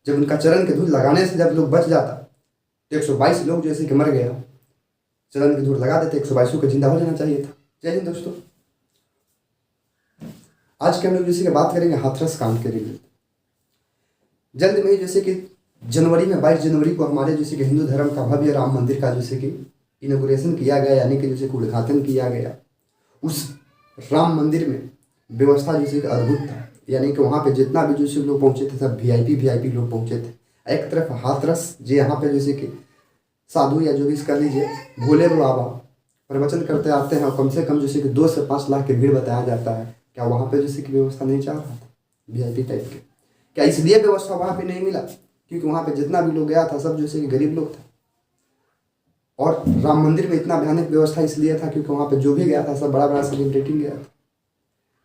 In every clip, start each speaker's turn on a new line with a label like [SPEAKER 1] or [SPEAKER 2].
[SPEAKER 1] जब उनका चरण के धूल लगाने से जब लोग बच जाता तो 122 लोग जैसे कि मर गया, चरण के धूल लगा देते, 122 को जिंदा हो जाना चाहिए था। जय हिंद दोस्तों। आज के हम लोग जैसे कि बात करेंगे हाथरस कांड के रिलेटेड। जल्द में जैसे कि जनवरी में 22 जनवरी को हमारे जैसे कि हिंदू धर्म का भव्य राम मंदिर का जैसे कि इनॉग्रेशन किया गया, यानी कि जैसे कि उद्घाटन किया गया। उस राम मंदिर में व्यवस्था जैसे कि अद्भुत था, यानी कि वहाँ पे जितना भी जैसे लोग पहुँचे थे सब वीआईपी लोग पहुँचे थे। एक तरफ हाथरस जो यहाँ पे जैसे कि साधु या जो भी कर लीजिए भोले बाबा प्रवचन करते आते हैं, और कम से कम जैसे कि 2 से 5 लाख की भीड़ बताया जाता है। क्या वहाँ पे जैसे कि व्यवस्था नहीं चाह रहा था वीआईपी टाइप के? क्या इसलिए व्यवस्था वहाँ पे नहीं मिला क्योंकि वहाँ पे जितना भी लोग गया था सब जैसे कि गरीब लोग थे? और राम मंदिर में इतना भयानक व्यवस्था इसलिए था क्योंकि वहाँ पे जो भी गया था सब बड़ा बड़ा सेलिब्रिटी गया था।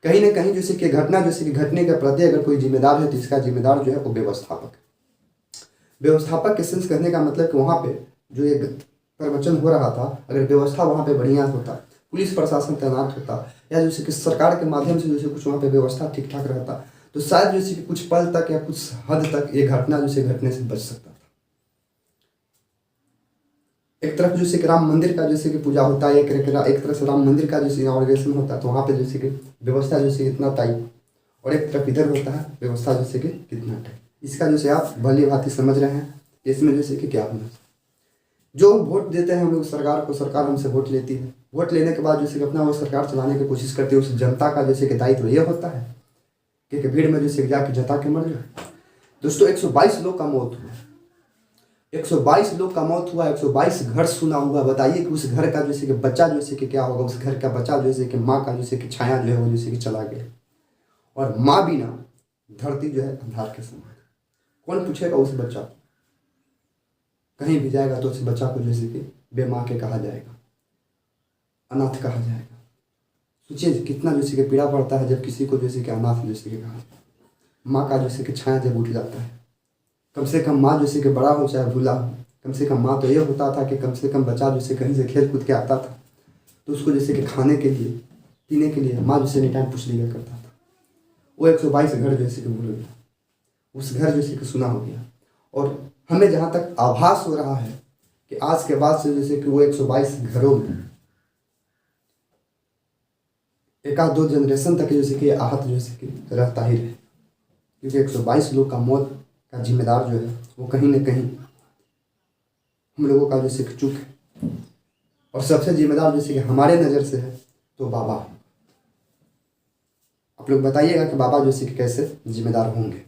[SPEAKER 1] कहीं ना कहीं जैसे कि घटना जैसे कि घटने के प्रति अगर कोई जिम्मेदार है तो इसका जिम्मेदार जो है वो व्यवस्थापक। व्यवस्थापक के सेंस कहने का मतलब कि वहाँ पे जो एक प्रवचन हो रहा था, अगर व्यवस्था वहाँ पे बढ़िया होता, पुलिस प्रशासन तैनात होता, या जैसे कि सरकार के माध्यम से जैसे कुछ वहाँ पे व्यवस्था ठीक ठाक रहता, तो शायद जैसे कि कुछ पल तक या कुछ हद तक ये घटना जैसे घटने से बच सकता था। एक तरफ जैसे कि राम मंदिर का जैसे कि पूजा होता है, एक तरफ से राम मंदिर का जैसे इनॉग्रेशन होता है, तो वहाँ पे जैसे कि व्यवस्था जैसे इतना टाइट, और एक तरफ इधर होता है व्यवस्था जैसे कि कितना टाइट। इसका जैसे आप भली भांति समझ रहे हैं इसमें जैसे कि क्या होना। जो हम वोट देते हैं हम लोग सरकार को, सरकार हमसे वोट लेती है, वोट लेने के बाद जैसे कि अपना वो सरकार चलाने की कोशिश करती है। उस जनता का जैसे कि दायित्व ये होता है कि भीड़ में जैसे जाके जता के मर जाए। दोस्तों 122 लोग का मौत हुआ, 122 लोग का मौत हुआ, 122 घर सुना हुआ। बताइए कि उस घर का जैसे कि बच्चा जैसे कि क्या होगा? उस घर का बच्चा जैसे कि माँ का जैसे कि छाया जो है वो जैसे कि चला गया, और माँ बिना धरती जो है अंधार के समान। कौन पूछेगा उस बच्चा को? कहीं भी जाएगा तो उस बच्चा को जैसे कि बेमाँ के कहा जाएगा, अनाथ कहा जाएगा। सोचिए कितना जैसे कि पीड़ा पड़ता है जब किसी को जैसे कि अनाथ जैसे कि कहा जाए। माँ का जैसे कि छाया जब उठ जाता है, कम से कम माँ जैसे कि बड़ा हो चाहे भूला हो, कम से कम माँ तो ये होता था कि कम से कम बच्चा जैसे कहीं से खेल कूद के आता था तो उसको जैसे कि खाने के लिए पीने के लिए माँ जैसे एनी टाइम पूछ लिया करता था। वो 122 घर जैसे कि भूल गया, उस घर जैसे कि सुना हो गया। और हमें जहाँ तक आभास हो रहा है कि आज के बाद से जैसे कि वो 122 घरों में एक आध 2 जनरेशन तक जैसे कि आहत जैसे कि रहता ही रहे, क्योंकि 122 लोग का मौत का जिम्मेदार जो है वो कहीं ना कहीं हम लोगों का जैसे कि चूक है, और सबसे जिम्मेदार जैसे कि हमारे नज़र से है तो बाबा। आप लोग बताइएगा कि बाबा जैसे कि कैसे जिम्मेदार होंगे।